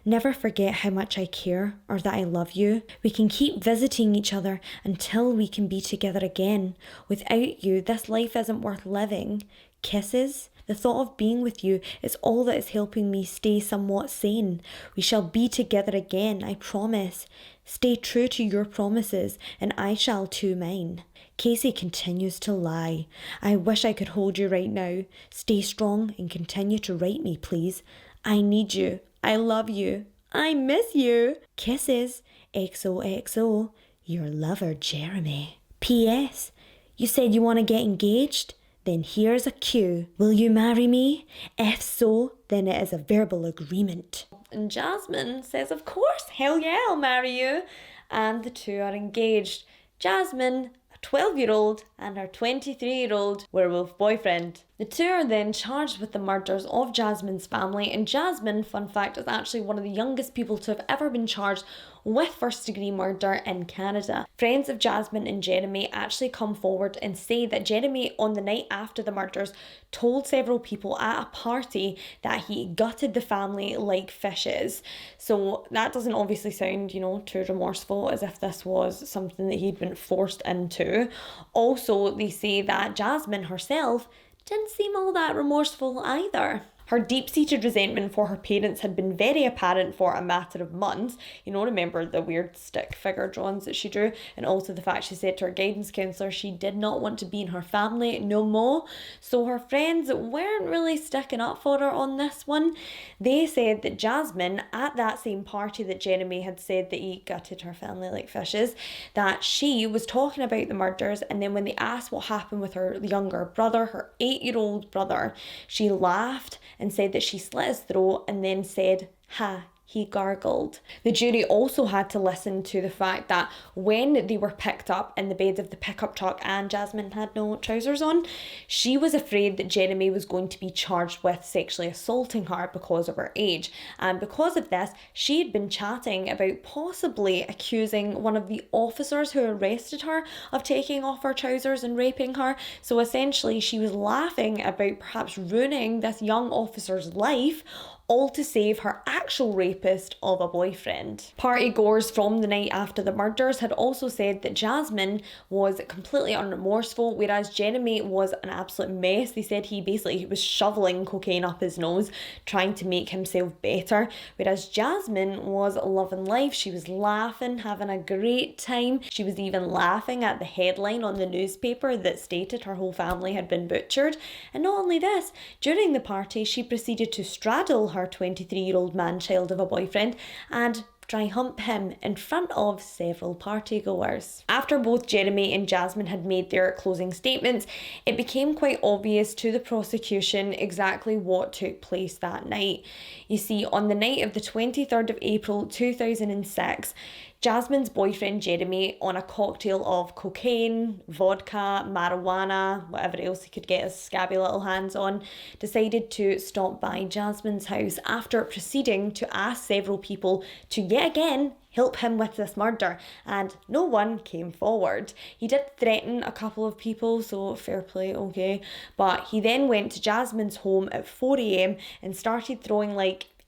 Never forget how much I care or that I love you. We can keep visiting each other until we can be together again. Without you, this life isn't worth living. Kisses. The thought of being with you is all that is helping me stay somewhat sane. We shall be together again, I promise. Stay true to your promises, and I shall too mine. Casey continues to lie. I wish I could hold you right now. Stay strong and continue to write me, please. I need you. I love you. I miss you. Kisses. XOXO. Your lover, Jeremy. P.S. You said you want to get engaged? Then here's a cue. Will you marry me? If so, then it is a verbal agreement. And Jasmine says, of course, hell yeah, I'll marry you. And the two are engaged. Jasmine, a 12-year-old, and her 23-year-old werewolf boyfriend. The two are then charged with the murders of Jasmine's family, and Jasmine, fun fact, is actually one of the youngest people to have ever been charged with first-degree murder in Canada. Friends of Jasmine and Jeremy actually come forward and say that Jeremy, on the night after the murders, told several people at a party that he gutted the family like fishes. So that doesn't obviously sound, too remorseful, as if this was something that he'd been forced into. Also, they say that Jasmine herself didn't seem all that remorseful either. Her deep-seated resentment for her parents had been very apparent for a matter of months. Remember the weird stick figure drawings that she drew, and also the fact she said to her guidance counsellor she did not want to be in her family no more. So her friends weren't really sticking up for her on this one. They said that Jasmine, at that same party that Jeremy had said that he gutted her family like fishes, that she was talking about the murders, and then when they asked what happened with her younger brother, her 8-year-old brother, she laughed and said that she slit his throat and then said, ha, he gargled. The jury also had to listen to the fact that when they were picked up in the bed of the pickup truck and Jasmine had no trousers on, she was afraid that Jeremy was going to be charged with sexually assaulting her because of her age. And because of this, she had been chatting about possibly accusing one of the officers who arrested her of taking off her trousers and raping her. So essentially, she was laughing about perhaps ruining this young officer's life, all to save her actual rapist of a boyfriend. Party goers from the night after the murders had also said that Jasmine was completely unremorseful, whereas Jeremy was an absolute mess. They said he basically was shoveling cocaine up his nose, trying to make himself better, whereas Jasmine was loving life. She was laughing, having a great time. She was even laughing at the headline on the newspaper that stated her whole family had been butchered. And not only this, during the party she proceeded to straddle her 23-year-old man-child of a boyfriend and dry hump him in front of several partygoers. After both Jeremy and Jasmine had made their closing statements, it became quite obvious to the prosecution exactly what took place that night. You see, on the night of the 23rd of April 2006, Jasmine's boyfriend Jeremy, on a cocktail of cocaine, vodka, marijuana, whatever else he could get his scabby little hands on, decided to stop by Jasmine's house after proceeding to ask several people to yet again help him with this murder, and no one came forward. He did threaten a couple of people, so fair play, okay, but he then went to Jasmine's home at 4 a.m. and started throwing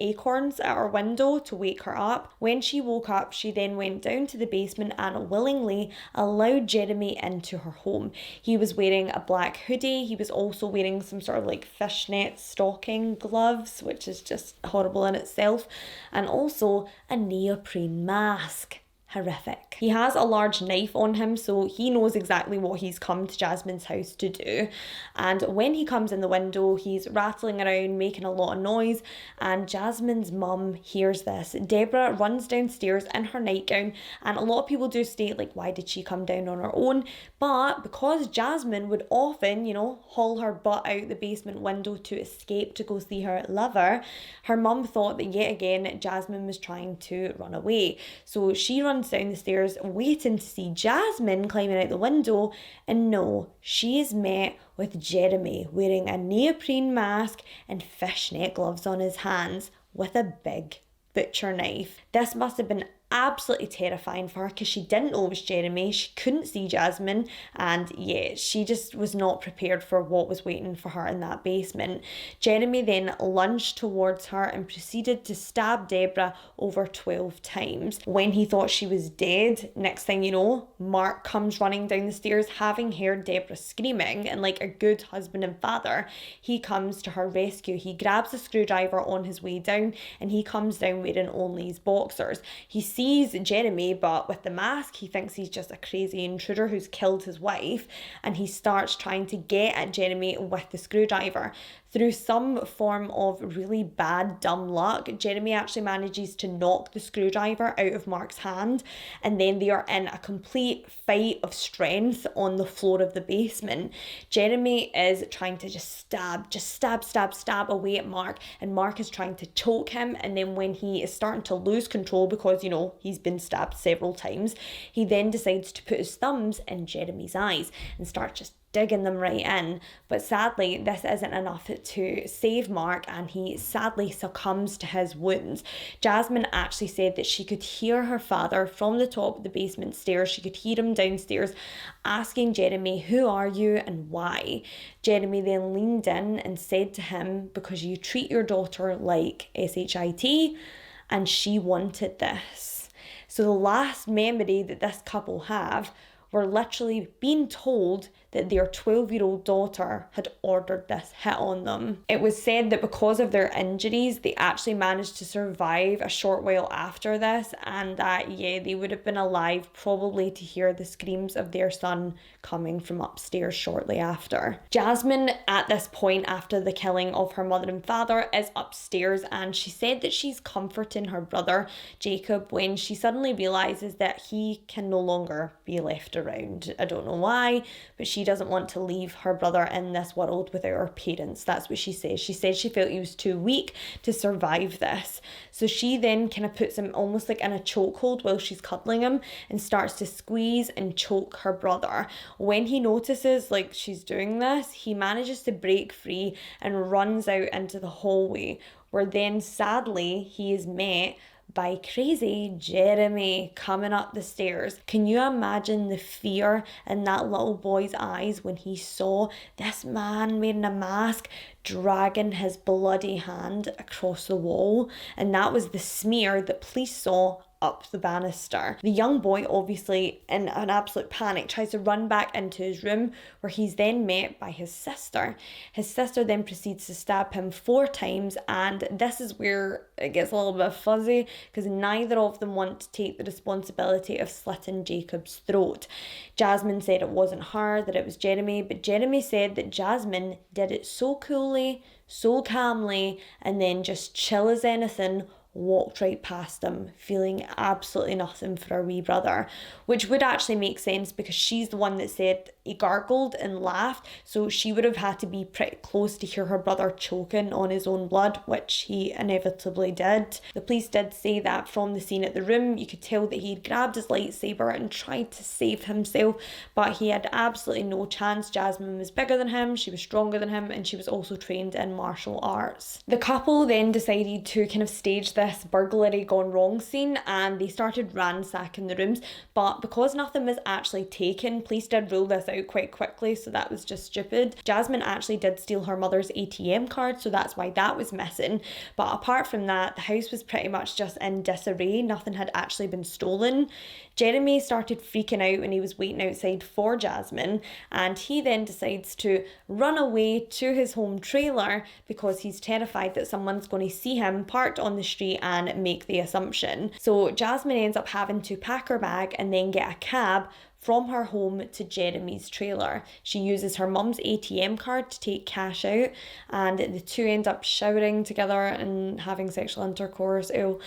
acorns at her window to wake her up. When she woke up, she then went down to the basement and willingly allowed Jeremy into her home. He was wearing a black hoodie. He was also wearing some sort of fishnet stocking gloves, which is just horrible in itself, and also a neoprene mask. Horrific. He has a large knife on him, so he knows exactly what he's come to Jasmine's house to do. And when he comes in the window, he's rattling around, making a lot of noise, and Jasmine's mum hears this. Deborah runs downstairs in her nightgown, and a lot of people do state, why did she come down on her own? But because Jasmine would often, haul her butt out the basement window to escape to go see her lover, her mum thought that yet again Jasmine was trying to run away. So she runs down the stairs waiting to see Jasmine climbing out the window, and no, she is met with Jeremy wearing a neoprene mask and fishnet gloves on his hands with a big butcher knife. This must have been absolutely terrifying for her because she didn't know it was Jeremy. She couldn't see Jasmine, and yeah, she just was not prepared for what was waiting for her in that basement. Jeremy then lunged towards her and proceeded to stab Deborah over 12 times. When he thought she was dead, next thing you know, Mark comes running down the stairs, having heard Deborah screaming, and like a good husband and father, he comes to her rescue. He grabs a screwdriver on his way down, and he comes down wearing only his boxers. He sees Jeremy, but with the mask, he thinks he's just a crazy intruder who's killed his wife, and he starts trying to get at Jeremy with the screwdriver. Through some form of really bad, dumb luck, Jeremy actually manages to knock the screwdriver out of Mark's hand, and then they are in a complete fight of strength on the floor of the basement. Jeremy is trying to just stab away at Mark, and Mark is trying to choke him, and then when he is starting to lose control because, he's been stabbed several times, he then decides to put his thumbs in Jeremy's eyes and start just digging them right in. But sadly, this isn't enough to save Mark, and he sadly succumbs to his wounds. Jasmine actually said that she could hear her father from the top of the basement stairs. She could hear him downstairs asking Jeremy, "Who are you and why?" Jeremy then leaned in and said to him, "Because you treat your daughter like shit, and she wanted this." So the last memory that this couple have were literally being told that their 12-year-old daughter had ordered this hit on them. It was said that because of their injuries, they actually managed to survive a short while after this, and that, they would have been alive probably to hear the screams of their son coming from upstairs shortly after. Jasmine, at this point, after the killing of her mother and father, is upstairs, and she said that she's comforting her brother, Jacob, when she suddenly realises that he can no longer be left around. I don't know why, but she doesn't want to leave her brother in this world without her parents. That's what she says. She said she felt he was too weak to survive this. So she then kind of puts him almost like in a chokehold while she's cuddling him and starts to squeeze and choke her brother. When he notices she's doing this, he manages to break free and runs out into the hallway, where then sadly he is met by crazy Jeremy coming up the stairs. Can you imagine the fear in that little boy's eyes when he saw this man wearing a mask dragging his bloody hand across the wall? And that was the smear that police saw up the banister. The young boy, obviously in an absolute panic, tries to run back into his room, where he's then met by his sister. His sister then proceeds to stab him 4 times, and this is where it gets a little bit fuzzy, because neither of them want to take the responsibility of slitting Jacob's throat. Jasmine said it wasn't her, that it was Jeremy, but Jeremy said that Jasmine did it so coolly, so calmly, and then just chill as anything, walked right past him, feeling absolutely nothing for her wee brother, which would actually make sense because she's the one that said he gargled and laughed, so she would have had to be pretty close to hear her brother choking on his own blood, which he inevitably did. The police did say that from the scene at the room, you could tell that he'd grabbed his lightsaber and tried to save himself, but he had absolutely no chance. Jasmine was bigger than him, she was stronger than him, and she was also trained in martial arts. The couple then decided to kind of stage this burglary gone wrong scene, and they started ransacking the rooms, but because nothing was actually taken, police did rule this out quite quickly, so that was just stupid. Jasmine actually did steal her mother's ATM card, so that's why that was missing, but apart from that, the house was pretty much just in disarray. Nothing had actually been stolen. Jeremy started freaking out when he was waiting outside for Jasmine, and he then decides to run away to his home trailer because he's terrified that someone's going to see him parked on the street and make the assumption. So Jasmine ends up having to pack her bag and then get a cab from her home to Jeremy's trailer. She uses her mum's ATM card to take cash out, and the two end up showering together and having sexual intercourse. Ew.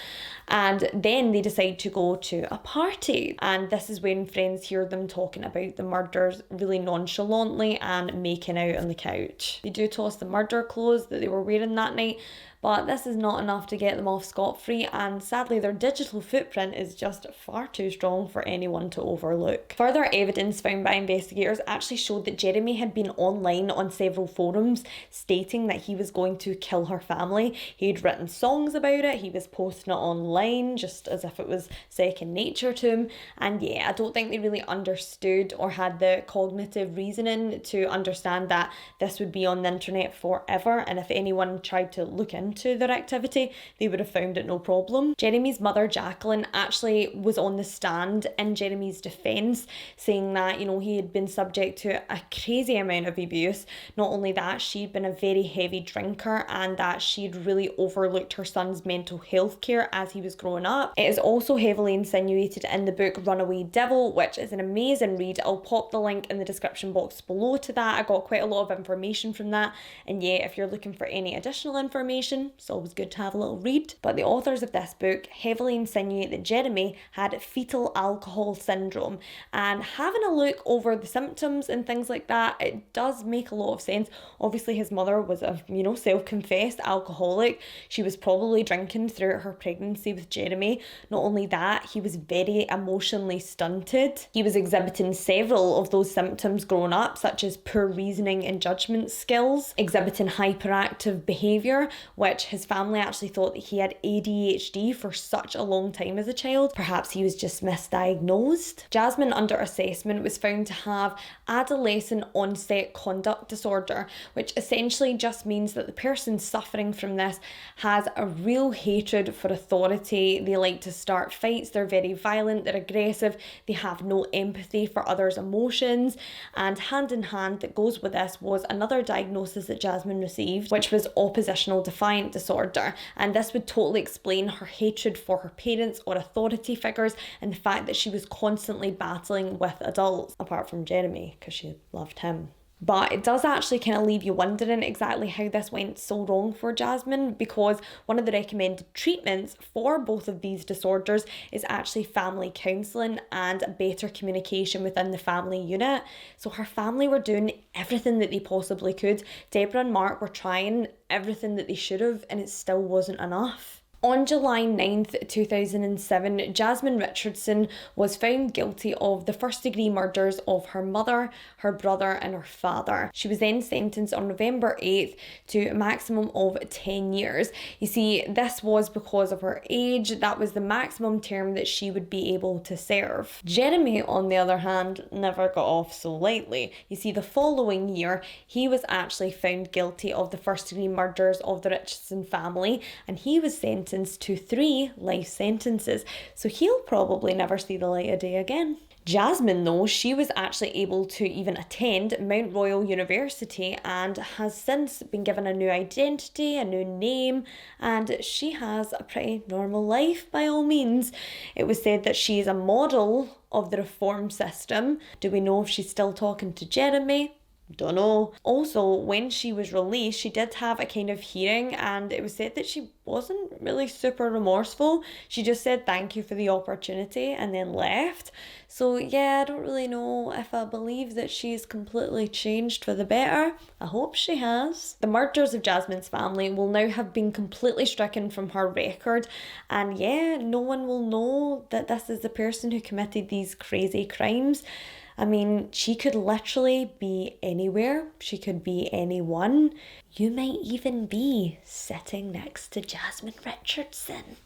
And then they decide to go to a party, and this is when friends hear them talking about the murders really nonchalantly and making out on the couch. They do toss the murder clothes that they were wearing that night, but this is not enough to get them off scot-free, and sadly their digital footprint is just far too strong for anyone to overlook. Further evidence found by investigators actually showed that Jeremy had been online on several forums stating that he was going to kill her family. He'd written songs about it, he was posting it online just as if it was second nature to him, and yeah, I don't think they really understood or had the cognitive reasoning to understand that this would be on the internet forever, and if anyone tried to look into their activity, they would have found it no problem. Jeremy's mother, Jacqueline, actually was on the stand in Jeremy's defence, saying that, you know, he had been subject to a crazy amount of abuse. Not only that, she'd been a very heavy drinker, and that she'd really overlooked her son's mental health care as he was growing up. It is also heavily insinuated in the book Runaway Devil, which is an amazing read. I'll pop the link in the description box below to that. I got quite a lot of information from that, and yeah, if you're looking for any additional information, it's always good to have a little read. But the authors of this book heavily insinuate that Jeremy had fetal alcohol syndrome, and having a look over the symptoms and things like that, it does make a lot of sense. Obviously his mother was a, you know, self-confessed alcoholic. She was probably drinking throughout her pregnancy with Jeremy. Not only that, he was very emotionally stunted. He was exhibiting several of those symptoms growing up, such as poor reasoning and judgment skills, exhibiting hyperactive behaviour, which his family actually thought that he had ADHD for such a long time as a child. Perhaps he was just misdiagnosed. Jasmine, under assessment, was found to have adolescent onset conduct disorder, which essentially just means that the person suffering from this has a real hatred for authority. They like to start fights, they're very violent, they're aggressive, they have no empathy for others' emotions, and hand in hand that goes with this was another diagnosis that Jasmine received, which was oppositional defiant disorder, and this would totally explain her hatred for her parents or authority figures, and the fact that she was constantly battling with adults, apart from Jeremy because she loved him. But it does actually kind of leave you wondering exactly how this went so wrong for Jasmine, because one of the recommended treatments for both of these disorders is actually family counselling and better communication within the family unit. So her family were doing everything that they possibly could. Deborah and Mark were trying everything that they should have, and it still wasn't enough. On July 9th, 2007, Jasmine Richardson was found guilty of the first-degree murders of her mother, her brother and her father. She was then sentenced on November 8th to a maximum of 10 years. You see, this was because of her age. That was the maximum term that she would be able to serve. Jeremy, on the other hand, never got off so lightly. You see, the following year, he was actually found guilty of the first-degree murders of the Richardson family, and he was sentenced to 3 life sentences, so he'll probably never see the light of day again. Jasmine, though, she was actually able to even attend Mount Royal University and has since been given a new identity, a new name, and she has a pretty normal life by all means. It was said that she is a model of the reform system. Do we know if she's still talking to Jeremy? Don't know. Also, when she was released, she did have a kind of hearing, and it was said that she wasn't really super remorseful. She just said thank you for the opportunity and then left. So yeah, I don't really know if I believe that she's completely changed for the better. I hope she has. The murders of Jasmine's family will now have been completely stricken from her record, and yeah, no one will know that this is the person who committed these crazy crimes. I mean, she could literally be anywhere. She could be anyone. You might even be sitting next to Jasmine Richardson.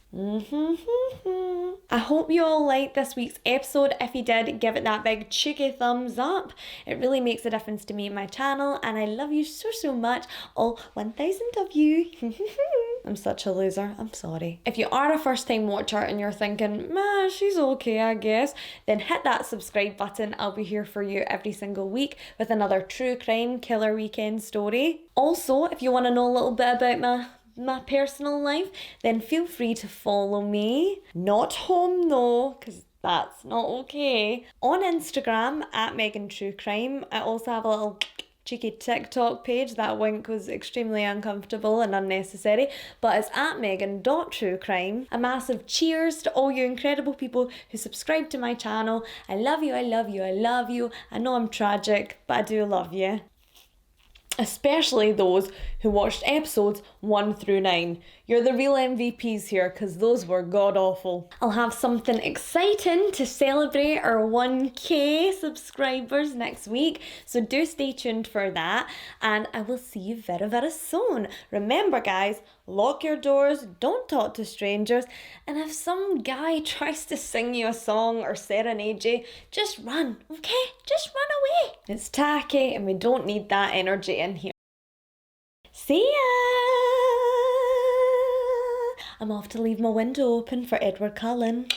I hope you all liked this week's episode. If you did, give it that big cheeky thumbs up. It really makes a difference to me and my channel, and I love you so much, all 1,000 of you. I'm such a loser, I'm sorry. If you are a first time watcher and you're thinking, she's okay I guess, then hit that subscribe button. I'll be here for you every single week with another true crime killer weekend story. Also, if you want to know a little bit about my personal life, then feel free to follow me. Not home though, because that's not okay. On Instagram, at Megan True Crime. I also have a little cheeky TikTok page. That wink was extremely uncomfortable and unnecessary, but it's at Megan.truecrime. A massive cheers to all you incredible people who subscribe to my channel. I love you, I love you, I love you. I know I'm tragic, but I do love you. Especially those who watched episodes 1 through 9. You're the real MVPs here, because those were god-awful. I'll have something exciting to celebrate our 1K subscribers next week, so do stay tuned for that, and I will see you very soon. Remember guys, lock your doors, don't talk to strangers, and if some guy tries to sing you a song or serenade you, just run, okay? Just run away. It's tacky and we don't need that energy in here. See ya! I'm off to leave my window open for Edward Cullen.